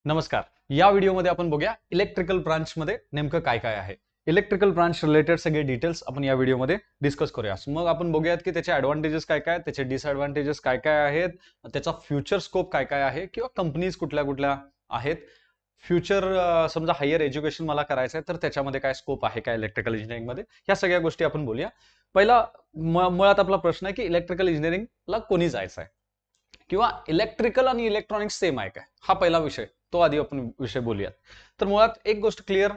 नमस्कार. या व्हिडिओमध्ये आपण बघूया इलेक्ट्रिकल ब्रांच मध्ये नेमकं काय काय आहे. इलेक्ट्रिकल ब्रांच रिलेटेड सगळे डिटेल्स आपण या व्हिडिओमध्ये डिस्कस करूया. मग आपण बघूयात की त्याचे ऍडव्हान्टेजेस काय काय, त्याचे डिसएडव्हान्टेजेस काय काय आहेत, त्याचा फ्युचर स्कोप काय काय आहे किंवा कंपनीज कुठल्या कुठल्या आहेत. फ्युचर समजा हायर एज्युकेशन मला करायचं आहे तर त्याच्यामध्ये काय स्कोप आहे काय इलेक्ट्रिकल इंजिनिअरिंग मध्ये, ह्या सगळ्या गोष्टी आपण बोलूया. पहिला मुळात आपला प्रश्न आहे की इलेक्ट्रिकल इंजिनिअरिंगला कोणी जायचं आहे किंवा इलेक्ट्रिकल आणि इलेक्ट्रॉनिक्स सेम आहे काय, हा पहिला विषय. तो आधी आपण विषय बोलूयात. तर मुळात एक गोष्ट क्लिअर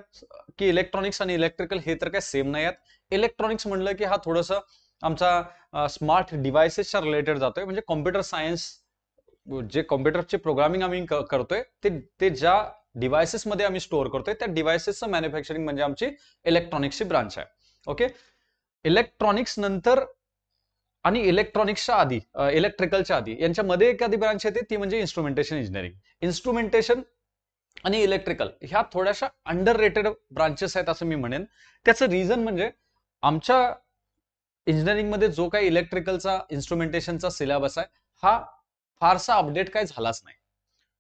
की इलेक्ट्रॉनिक्स आणि इलेक्ट्रिकल हे तर काय सेम नाही आहेत. इलेक्ट्रॉनिक्स म्हणलं की हा थोडंसं आमचा स्मार्ट डिव्हायसेसच्या रिलेटेड जातोय, म्हणजे कॉम्प्युटर सायन्स, जे कॉम्प्युटरचे प्रोग्रामिंग आम्ही करतोय ते ज्या डिव्हायसेस मध्ये आम्ही स्टोअर करतोय त्या डिव्हायसेसचं मॅन्युफॅक्चरिंग म्हणजे आमची इलेक्ट्रॉनिक्सची ब्रांच आहे. ओके. इलेक्ट्रॉनिक्स नंतर आणि इलेक्ट्रॉनिक्सच्या आधी, इलेक्ट्रिकलच्या आधी यांच्यामध्ये एखादी ब्रांच येते ती म्हणजे इन्स्ट्रुमेंटेशन इंजिनिअरिंग. इन्स्ट्रुमेंटेशन आणि इलेक्ट्रिकल ह्या थोड्याशा अंडर रेटेड ब्रांचेस आहेत असं मी म्हणेन. त्याचं रिझन म्हणजे आमच्या इंजिनिअरिंग मध्ये जो काही इलेक्ट्रिकलचा इन्स्ट्रुमेंटेशनचा सिलेबस आहे हा फारसा अपडेट काय झालाच नाही.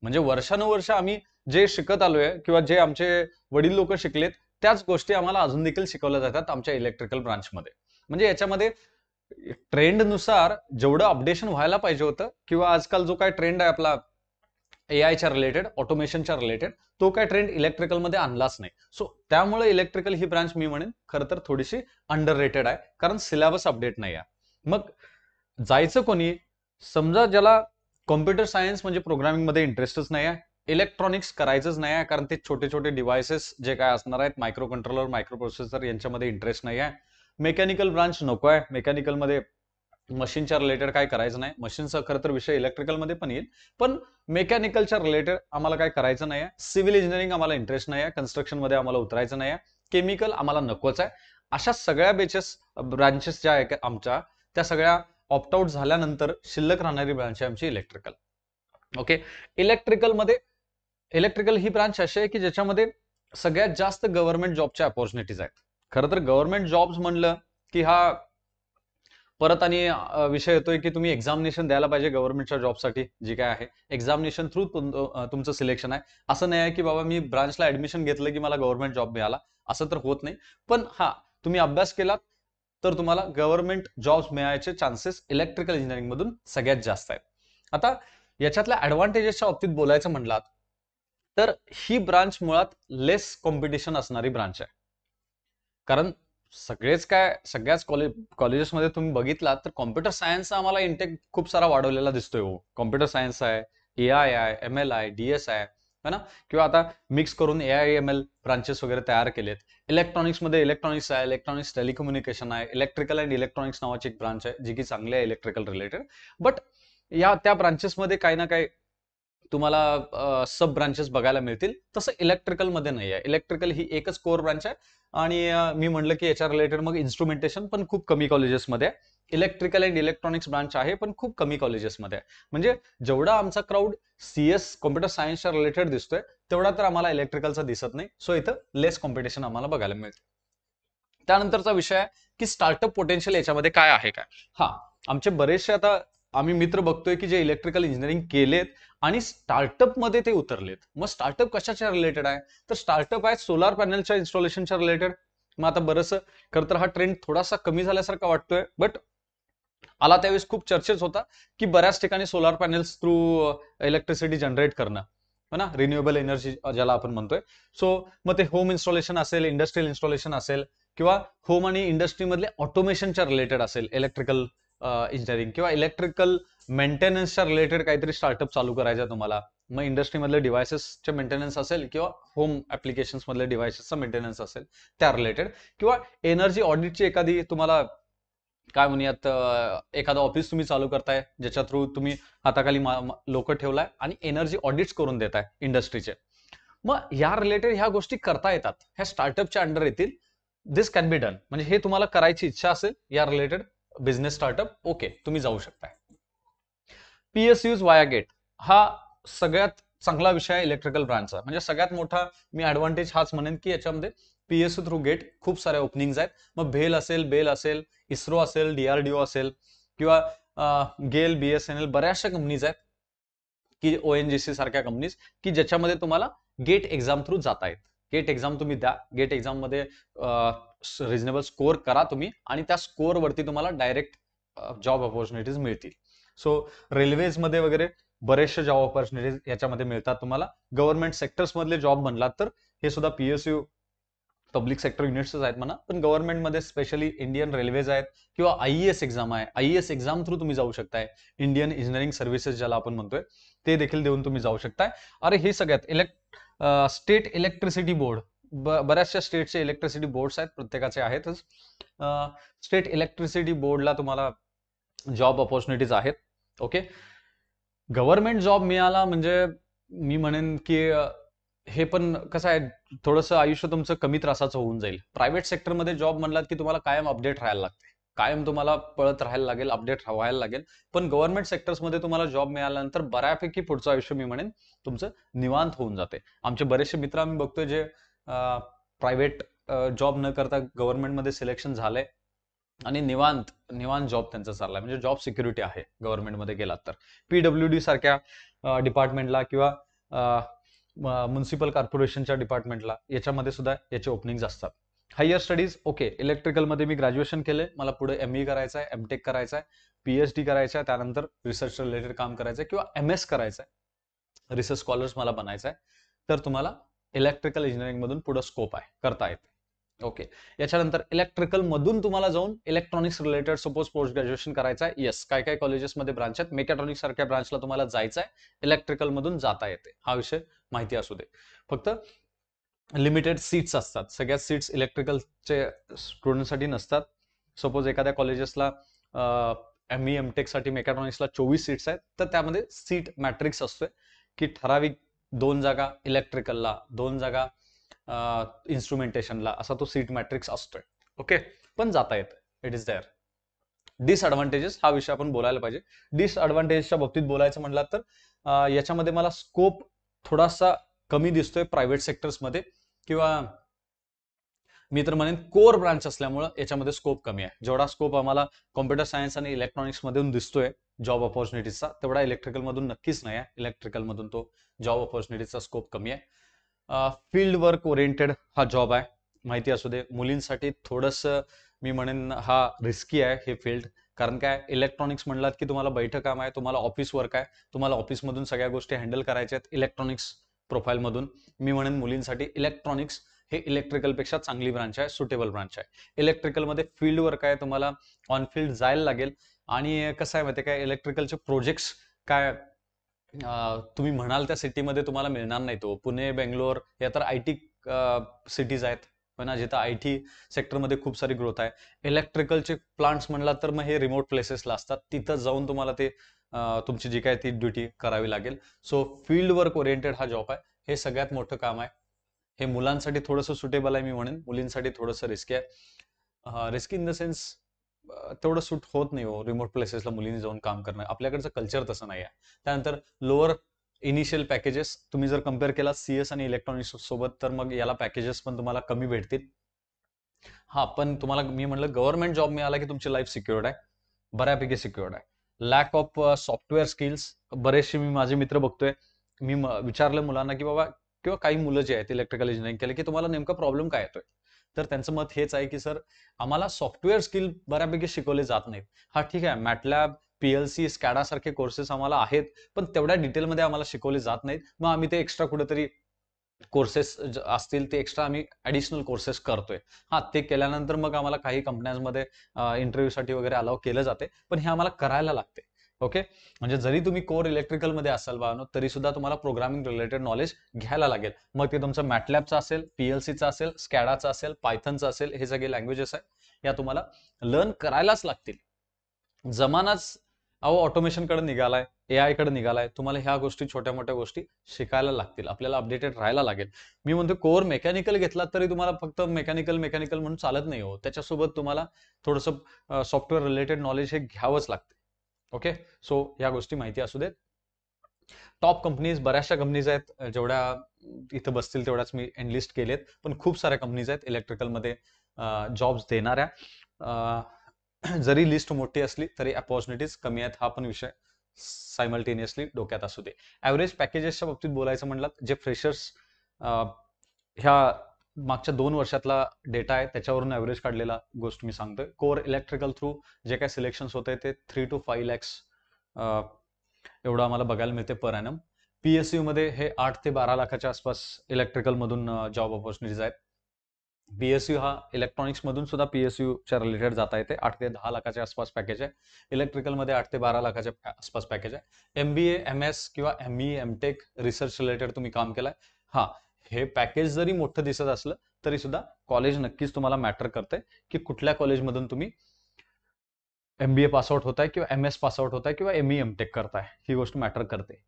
म्हणजे वर्षानुवर्ष आम्ही जे शिकत आलोय किंवा जे आमचे वडील लोक शिकलेत त्याच गोष्टी आम्हाला अजून देखील शिकवल्या जातात आमच्या इलेक्ट्रिकल ब्रांचमध्ये. म्हणजे याच्यामध्ये ट्रेंडनुसार जेवढं अपडेशन व्हायला पाहिजे होतं किंवा आजकाल जो काय ट्रेंड आहे आपला एआयच्या रिलेटेड, ऑटोमेशनच्या रिलेटेड, तो काय ट्रेंड इलेक्ट्रिकलमध्ये आणलाच नाही. सो त्यामुळे इलेक्ट्रिकल ही ब्रांच मी म्हणेन खरं तर थोडीशी अंडर रेटेड आहे, कारण सिलेबस अपडेट नाही आहे. मग जायचं कोणी, समजा ज्याला कॉम्प्युटर सायन्स म्हणजे प्रोग्रामिंग मध्ये इंटरेस्टच नाही आहे, इलेक्ट्रॉनिक्स करायचंच नाही आहे कारण ते छोटे छोटे डिव्हायसेस जे काय असणार आहेत, मायक्रो कंट्रोलर, मायक्रो प्रोसेसर यांच्यामध्ये इंटरेस्ट नाही आहे. मेकॅनिकल ब्रांच नको आहे, मेकॅनिकल मध्ये मशीनच्या रिलेटेड काय करायचं नाही. मशीनचा खरं तर विषय इलेक्ट्रिकल मध्ये पण येईल, पण मेकॅनिकलच्या रिलेटेड आम्हाला काय करायचं नाही आहे. सिव्हिल इंजिनिअरिंग आम्हाला इंटरेस्ट नाही आहे, कन्स्ट्रक्शन मध्ये आम्हाला उतरायचं नाही आहे, केमिकल आम्हाला नकोच आहे. अशा सगळ्या ब्रांचेस ज्या आहेत आमच्या, त्या सगळ्या ऑप्ट आउट झाल्यानंतर शिल्लक राहणारी ब्रांच आहे आमची इलेक्ट्रिकल. ओके. इलेक्ट्रिकल ही ब्रांच अशी आहे की ज्याच्यामध्ये सगळ्यात जास्त गव्हर्नमेंट जॉबच्या अपॉर्च्युनिटीज आहेत. खरं तर गव्हर्नमेंट जॉब्स म्हणलं की हा परत आणि विषय येतोय की तुम्ही एक्झामिनेशन द्यायला पाहिजे गव्हर्नमेंटच्या जॉबसाठी. जी काय आहे एक्झामिनेशन थ्रू तुमचं सिलेक्शन आहे. असं नाही आहे की बाबा मी ब्रांचला ऍडमिशन घेतलं की मला गव्हर्नमेंट जॉब मिळाला, असं तर होत नाही. पण हा, तुम्ही अभ्यास केलात तर तुम्हाला गव्हर्नमेंट जॉब्स मिळायचे चान्सेस इलेक्ट्रिकल इंजिनिअरिंग मधून सगळ्यात जास्त आहेत. आता याच्यातल्या ऍडव्हान्टेजेसच्या बाबतीत बोलायचं म्हणलात तर ही ब्रांच मुळात लेस कॉम्पिटिशन असणारी ब्रांच आहे. कारण सगळ्याच कॉलेजेसमध्ये तुम्ही बघितलात तर कॉम्प्युटर सायन्सचा आम्हाला इंटेक खूप सारा वाढवलेला दिसतोय. हो, कॉम्प्युटर सायन्स आहे, एआय आहे, एमएल आहे, डीएस आहे ना, किंवा आता मिक्स करून एआय एमएल ब्रांचेस वगैरे तयार केलेत. इलेक्ट्रॉनिक्समध्ये इलेक्ट्रॉनिक्स आहे, इलेक्ट्रॉनिक्स टेलिकम्युनिकेशन आहे, इलेक्ट्रिकल अँड इलेक्ट्रॉनिक्स नावाची एक ब्रांच आहे जी की चांगली आहे इलेक्ट्रिकल रिलेटेड. बट त्या ब्रांचेसमध्ये काही ना काही तुम्हाला सब ब्रांचेस बघायला मिळतील. तसं इलेक्ट्रिकल मध्ये नाही आहे. इलेक्ट्रिकल ही एकच कोर ब्रांच आहे आणि मी म्हणलं की याच्या रिलेटेड मग इन्स्ट्रुमेंटेशन पण खूप कमी कॉलेजेसमध्ये आहे. इलेक्ट्रिकल अँड इलेक्ट्रॉनिक्स ब्रांच आहे पण खूप कमी कॉलेजेसमध्ये आहे. म्हणजे जेवढा आमचा क्राऊड सीएस कॉम्प्युटर सायन्सच्या रिलेटेड दिसतोय तेवढा तर आम्हाला इलेक्ट्रिकलचा दिसत नाही. सो इथं लेस कॉम्पिटिशन आम्हाला बघायला मिळते. त्यानंतरचा विषय आहे की स्टार्टअप पोटेन्शियल याच्यामध्ये काय आहे काय. हा, आमचे बरेचसे आता आम्ही मित्र बघतोय की जे इलेक्ट्रिकल इंजिनिअरिंग केलेत आणि स्टार्टअप मध्ये ते उतरलेत. मग स्टार्टअप कशाच्या रिलेटेड आहे, तर स्टार्टअप आहे सोलार पॅनलच्या इन्स्टॉलेशनच्या रिलेटेड. मग आता बरंचसं खरं तर हा ट्रेंड थोडासा कमी झाल्यासारखा वाटतोय, बट आला त्यावेळेस खूप चर्चेच होता की बऱ्याच ठिकाणी solar panels through electricity generate करणं, है ना, रिन्युएबल एनर्जी ज्याला आपण म्हणतोय. सो मग ते होम इन्स्टॉलेशन असेल, इंडस्ट्रियल इन्स्टॉलेशन असेल किंवा होम आणि इंडस्ट्री मधले ऑटोमेशनच्या रिलेटेड असेल इलेक्ट्रिकल इंजिनिअरिंग, किंवा इलेक्ट्रिकल मेंटेनन्सच्या रिलेटेड काहीतरी स्टार्टअप चालू करायचं तुम्हाला. मग इंडस्ट्री मधले डिव्हायसेसचे मेंटेनन्स असेल किंवा होम ऍप्लिकेशन्स मधले डिव्हायसेसचा मेंटेनन्स असेल त्या रिलेटेड, किंवा एनर्जी ऑडिटची एखादी तुम्हाला काय म्हणूयात एखादं ऑफिस तुम्ही चालू करताय ज्याच्या थ्रू तुम्ही हाताखाली लोक ठेवलाय आणि एनर्जी ऑडिट्स करून देताय इंडस्ट्रीचे. मग या रिलेटेड ह्या गोष्टी करता येतात, ह्या स्टार्टअपच्या अंडर येतील. दिस कॅन बी डन. म्हणजे हे तुम्हाला करायची इच्छा असेल या रिलेटेड बिझनेस स्टार्टअप, ओके, तुम्ही जाऊ शकताय. पीएसयूज वाया गेट हा सगळ्यात चांगला विषय आहे इलेक्ट्रिकल ब्रांचचा. म्हणजे सगळ्यात मोठा मी ऍडव्हान्टेज हाच म्हणेन की याच्यामध्ये पीएसयू थ्रू गेट खूप साऱ्या ओपनिंग्स आहेत. मग बेल असेल, इस्रो असेल, डीआरडीओ असेल किंवा गेल, बीएसएनएल, बऱ्याचशा कंपनीज आहेत की ONGC सारख्या कंपनीज की ज्याच्यामध्ये तुम्हाला गेट एक्झाम थ्रू जाता येत. गेट एक्झाम तुम्ही द्या, गेट एक्झाम मध्ये रिजनेबल स्कोअर करा तुम्ही आणि त्या स्कोअर वरती तुम्हाला डायरेक्ट जॉब ऑपॉर्च्युनिटीज मिळतील. सो रेल्वेजमध्ये वगैरे बरेचसे जॉब ऑपॉर्च्युनिटीज याच्यामध्ये मिळतात तुम्हाला. गव्हर्नमेंट सेक्टर्स मधले जॉब म्हणलात तर हे सुद्धा PSU पब्लिक सेक्टर युनिट्सच आहेत म्हणा, पण गव्हर्नमेंटमध्ये स्पेशली इंडियन रेल्वेज आहेत किंवा IAS एक्झाम आहे. IAS एक्झाम थ्रू तुम्ही जाऊ शकताय. इंडियन इंजिनिअरिंग सर्व्हिसेस ज्याला आपण म्हणतोय ते देखील देऊन तुम्ही जाऊ शकताय. अरे हे सगळ्यात स्टेट इलेक्ट्रिसिटी बोर्ड, बऱ्याचशा स्टेटचे इलेक्ट्रिसिटी बोर्ड्स आहेत, प्रत्येकाचे आहेतच. स्टेट इलेक्ट्रिसिटी बोर्डला तुम्हाला जॉब ऑपॉर्च्युनिटीज आहेत. ओके, गव्हर्नमेंट जॉब मिळाला म्हणजे मी म्हणेन की हे पण कसं आहे, थोडंसं आयुष्य तुमचं कमी त्रासाचं होऊन जाईल. प्रायव्हेट सेक्टरमध्ये जॉब म्हणलात की तुम्हाला कायम अपडेट राहायला लागते, कायम तुम्हाला पळत राहायला लागेल, अपडेट व्हायला लागेल. पण गव्हर्नमेंट सेक्टर्समध्ये तुम्हाला जॉब मिळाल्यानंतर बऱ्यापैकी पुढचं आयुष्य मी म्हणेन तुमचं निवांत होऊन जाते. आमचे बरेचसे मित्र आम्ही बघतोय जे प्रायव्हेट जॉब न करता गव्हर्नमेंटमध्ये सिलेक्शन झालंय आणि निवांत निवांत जॉब त्यांचा चाललाय, म्हणजे जॉब सिक्युरिटी आहे गव्हर्नमेंटमध्ये गेलात तर. PWD सारख्या डिपार्टमेंटला किंवा म्युन्सिपल कॉर्पोरेशनच्या डिपार्टमेंटला याच्यामध्ये सुद्धा याचे ओपनिंग्स असतात. हायर स्टडीज ओके, इलेक्ट्रिकलमध्ये मी ग्रॅज्युएशन केले, मला पुढे ME करायचं आहे, MTech करायचं आहे, PhD करायचं आहे, त्यानंतर रिसर्च रिलेटेड काम करायचं आहे किंवा MS करायचं आहे, रिसर्च स्कॉलर्स मला बनायचं आहे, तर तुम्हाला इलेक्ट्रिकल इंजिनिअरिंग मधून पुढे स्कोप आहे, करता येते. ओके, याच्यानंतर इलेक्ट्रिकल मधून तुम्हाला जाऊन electronics related suppose post graduation करायचं आहे. येस, काय काय कॉलेजेसमध्ये ब्रांच आहेत, मेकॅट्रॉनिक्स सारख्या ब्रांचला तुम्हाला जायचं आहे, इलेक्ट्रिकल मधून जाता येते. हा विषय माहिती असू दे. फक्त लिमिटेड सीट्स असतात, सगळ्या सीट्स इलेक्ट्रिकलचे स्टुडंटसाठी नसतात. सपोज एखाद्या कॉलेजेसला ME MTech साठी मेकॅट्रॉनिक्सला 24 सीट्स आहेत, तर त्यामध्ये सीट मॅट्रिक्स असतोय की ठराविक 2 जागा इलेक्ट्रिकलला, 2 जागा इन्स्ट्रुमेंटेशनला, असा तो सीट मॅट्रिक्स असतोय. ओके, पण जाता येतं, इट इज देअर. डिसएडव्हान्टेजेस हा विषय आपण बोलायला पाहिजे. डिसएडव्हान्टेजेसच्या बाबतीत बोलायचं म्हटलं तर याच्यामध्ये मला स्कोप थोडासा कमी दिसतोय प्रायव्हेट सेक्टर्समध्ये, किंवा मी तर म्हणेन कोर ब्रांच असल्यामुळे याच्यामध्ये स्कोप कमी आहे. जेवढा स्कोप आम्हाला कॉम्प्युटर सायन्स आणि इलेक्ट्रॉनिक्स मधून दिसतोय जॉब ऑपॉर्च्युनिटीजचा, तेवढा इलेक्ट्रिकल मधून नक्कीच नाही आहे. इलेक्ट्रिकल मधून तो जॉब ऑपॉर्च्युनिटीजचा स्कोप कमी आहे. फील्ड वर्क ओरिएंटेड हा जॉब आहे, माहिती असू दे. मुलींसाठी थोडंसं मी म्हणेन हा रिस्की आहे हे फील्ड. कारण काय, इलेक्ट्रॉनिक्स म्हणलात की तुम्हाला बैठक काम आहे, तुम्हाला ऑफिस वर्क आहे, तुम्हाला ऑफिसमधून सगळ्या गोष्टी हँडल करायच्या आहेत इलेक्ट्रॉनिक्स प्रोफाईलमधून. मी म्हणेन मुलींसाठी इलेक्ट्रॉनिक्स हे इलेक्ट्रिकलपेक्षा चांगली ब्रांच आहे, सुटेबल ब्रांच आहे. इलेक्ट्रिकलमध्ये फील्ड वर्क आहे, तुम्हाला ऑन फील्ड जायला लागेल. आणि कसं आहे माहिती आहे काय, इलेक्ट्रिकलचे प्रोजेक्ट्स काय तुम्ही म्हणाल त्या सिटीमध्ये तुम्हाला मिळणार नाही. तो पुणे, बेंगलोर या तर IT सिटीज आहेत ना, जिथं IT सेक्टरमध्ये खूप सारी ग्रोथ आहे. इलेक्ट्रिकलचे प्लांट्स म्हणलात तर मग हे रिमोट प्लेसेसला असतात, तिथं जाऊन तुम्हाला ते तुमची जी काय ती ड्युटी करावी लागेल. सो फील्ड वर्क ओरिएंटेड हा जॉब आहे, हे सगळ्यात मोठं काम आहे. हे मुलांसाठी थोडंसं सुटेबल आहे मी म्हणेन, मुलींसाठी थोडंसं रिस्की आहे. रिस्की इन द सेन्स तेवढं सूट होत नाही हो रिमोट प्लेसेसला मुलींनी जाऊन काम करणं, आपल्याकडचं कल्चर तसं नाही आहे. त्यानंतर लोअर इनिशियल पॅकेजेस तुम्ही जर कम्पेअर केला CS आणि इलेक्ट्रॉनिक्स सोबत, तर मग याला पॅकेजेस पण तुम्हाला कमी भेटतील. हा, पण तुम्हाला मी म्हटलं गव्हर्नमेंट जॉब मिळाला की तुमची लाईफ सिक्युअर्ड आहे, बऱ्यापैकी सिक्युअर्ड आहे. लॅक ऑफ सॉफ्टवेअर स्किल्स, बरेचसे मी माझे मित्र बघतोय, मी विचारलं मुलांना की बाबा, किंवा काही मुलं जे आहेत इलेक्ट्रिकल इंजिनिअरिंग केले, की तुम्हाला नेमका प्रॉब्लेम काय येतोय, तर त्यांचं मत हेच आहे की सर आम्हाला सॉफ्टवेअर स्किल बऱ्यापैकी शिकवले जात नाहीत. हा ठीक आहे, मॅटलॅब, PLC, स्कॅडा सारखे कोर्सेस आम्हाला आहेत, पण तेवढ्या डिटेलमध्ये आम्हाला शिकवले जात नाहीत. मग आम्ही ते एक्स्ट्रा कुठेतरी कोर्सेस असतील ते एक्स्ट्रा आम्ही ऍडिशनल कोर्सेस करतोय. हा, ते केल्यानंतर मग आम्हाला काही कंपन्यांमध्ये इंटरव्ह्यूसाठी वगैरे अलाव केलं जाते, पण हे आम्हाला करायला लागते. ओके, म्हणजे जरी तुम्ही कोर इलेक्ट्रिकल मध्ये असाल बाळांनो, तरी सुद्धा तुम्हाला प्रोग्रामिंग रिलेटेड नॉलेज घ्यायला लागेल. मग ते तुमचं मॅटलॅबचं असेल, PLCचं असेल, स्कॅडाचं असेल, पायथनचं असेल, हे सगळे लँग्वेजेस आहे, या तुम्हाला लर्न करायलाच लागतील. जमानाच अहो ऑटोमेशन कडे निघालाय, AI कडे निघालाय, तुम्हाला ह्या गोष्टी, छोट्या मोठ्या गोष्टी शिकायला लागतील, आपल्याला अपडेटेड राहायला लागेल. मी म्हणतो कोर मेकॅनिकल घेतलात तरी तुम्हाला फक्त मेकॅनिकल मेकॅनिकल म्हणून चालत नाही हो, त्याच्यासोबत तुम्हाला थोडंसं सॉफ्टवेअर रिलेटेड नॉलेज हे घ्यावंच लागते. ओके, सो ह्या गोष्टी माहिती असू देत. टॉप कंपनीज, बऱ्याचशा कंपनीज आहेत, जेवढ्या इथं बसतील तेवढ्याच मी एनलिस्ट केलेत, पण खूप साऱ्या कंपनीज आहेत इलेक्ट्रिकलमध्ये जॉब्स देणाऱ्या. जरी लिस्ट मोठी असली तरी अपॉर्च्युनिटीज कमी आहेत, हा पण विषय सायमल्टेनियसली डोक्यात असू दे. ॲव्हरेज पॅकेजेसच्या बाबतीत बोलायचं म्हणलं, जे फ्रेशर्स ह्या मागच्या 2 वर्षातला डेटा आहे त्याच्यावरून ॲव्हरेज काढलेला गोष्ट मी सांगतोय. कोर इलेक्ट्रिकल थ्रू जे काही सिलेक्शन्स होते ते 3 to 5 lakhs एवढं आम्हाला बघायला मिळते पर ॲनम. PSU मध्ये हे 8 ते 12 लाखाच्या आसपास इलेक्ट्रिकलमधून जॉब ऑपॉर्च्युनिटीज आहेत. PSU हा इलेक्ट्रॉनिक्समधून सुद्धा PSUच्या रिलेटेड जाता येते. 8 ते 10 लाखाच्या आसपास पॅकेज आहे. इलेक्ट्रिकलमध्ये 8 ते 12 लाखाच्या आसपास पॅकेज आहे. MBA, MS किंवा ME, MTech रिसर्च रिलेटेड तुम्ही काम केलंय, हा हे पॅकेज जरी मोठं दिसत असलं तरी सुद्धा कॉलेज नक्कीच तुम्हाला मॅटर करते की कुठल्या कॉलेजमधून तुम्ही MBA पासआउट होताय किंवा MS पासआउट होताय किंवा ME, MTech करताय, ही गोष्ट मॅटर करते.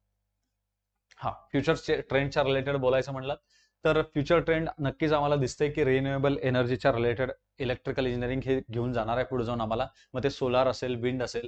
हा फ्युचर ट्रेंडच्या रिलेटेड बोलायचं म्हणलं तर फ्युचर ट्रेंड नक्कीच आम्हाला दिसतंय की रिन्युएबल एनर्जीच्या रिलेटेड इलेक्ट्रिकल इंजिनिअरिंग हे घेऊन जाणार आहे पुढे जाऊन आम्हाला. मग ते सोलार असेल, विंड असेल,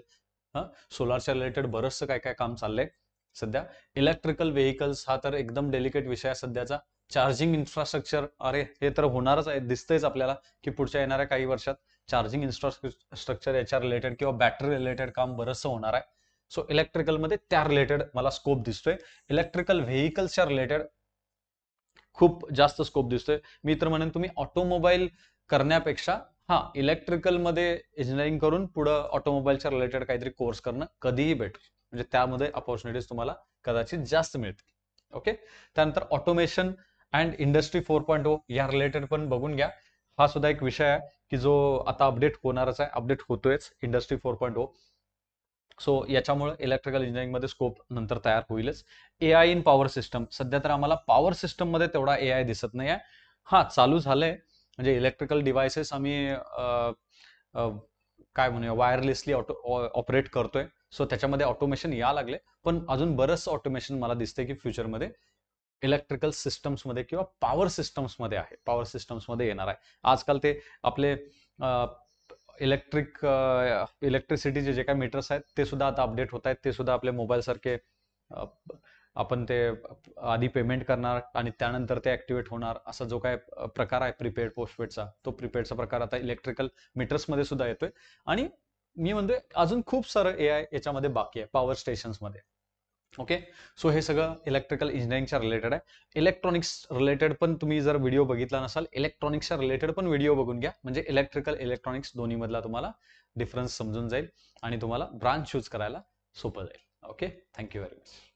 सोलारच्या रिलेटेड बरंचसं काय काय काम चाललंय सध्या. इलेक्ट्रिकल व्हेकल्स हा तर एकदम डेलिकेट विषय आहे सध्याचा. चार्जिंग इन्फ्रास्ट्रक्चर, अरे हे तर होणारच आहे, दिसतंयच आपल्याला की पुढच्या येणाऱ्या काही वर्षात चार्जिंग इन्फ्रास्ट्रक्चर याच्या रिलेटेड किंवा बॅटरी रिलेटेड काम बरंचसं होणार आहे. सो इलेक्ट्रिकलमध्ये त्या रिलेटेड मला स्कोप दिसतोय. इलेक्ट्रिकल व्हेकल्सच्या रिलेटेड खूप जास्त स्कोप दिसतोय. मी तर म्हणेन तुम्ही ऑटोमोबाईल करण्यापेक्षा इलेक्ट्रिकलमध्ये इंजिनिअरिंग करून पुढं ऑटोमोबाईलच्या रिलेटेड काहीतरी कोर्स करणं कधीही बेटर, म्हणजे त्यामध्ये अपॉर्च्युनिटीज तुम्हाला कदाचित जास्त मिळतील. ओके, त्यानंतर ऑटोमेशन अँड इंडस्ट्री 4.0 या रिलेटेड पण बघून घ्या. हा सुद्धा एक विषय आहे की जो आता अपडेट होणारच आहे, अपडेट होतोयच इंडस्ट्री 4.0. सो याच्यामुळे इलेक्ट्रिकल इंजिनिअरिंगमध्ये स्कोप नंतर तयार होईलच. AI इन पॉवर सिस्टम, सध्या तर आम्हाला पॉवर सिस्टममध्ये तेवढा AI दिसत नाही आहे. चालू झालंय, म्हणजे इलेक्ट्रिकल डिव्हायसेस आम्ही काय म्हणूया वायरलेसली ऑपरेट करतोय. सो त्याच्यामध्ये ऑटोमेशन या लागले, पण अजून बरंचसं ऑटोमेशन मला दिसतंय की फ्युचरमध्ये इलेक्ट्रिकल सिस्टम्समध्ये किंवा पॉवर सिस्टम्समध्ये आहे, पॉवर सिस्टम्समध्ये येणार आहे. आजकाल ते आपले इलेक्ट्रिसिटीचे जे काही मीटर्स आहेत ते सुद्धा आता अपडेट होत आहेत. ते सुद्धा आपल्या मोबाईल सारखे आपण ते आधी पेमेंट करणार आणि त्यानंतर ते ऍक्टिव्हेट होणार, असा जो काय प्रकार आहे प्रीपेड पोस्टपेडचा, तो प्रीपेडचा प्रकार आता इलेक्ट्रिकल मीटर्समध्ये सुद्धा येतोय. आणि मी म्हणतोय अजून खूप सारं AI याच्यामध्ये बाकी आहे पॉवर स्टेशन्समध्ये. ओके, सो हे सगळं इलेक्ट्रिकल इंजिनिअरिंगच्या रिलेटेड आहे. इलेक्ट्रॉनिक्स रिलेटेड पण तुम्ही जर व्हिडिओ बघितला नसाल, इलेक्ट्रॉनिक्सच्या रिलेटेड पण व्हिडिओ बघून घ्या, म्हणजे इलेक्ट्रिकल इलेक्ट्रॉनिक्स दोन्ही मधला तुम्हाला डिफरन्स समजून जाईल आणि तुम्हाला ब्रांच चूज करायला सोपं जाईल. Okay, thank you very much.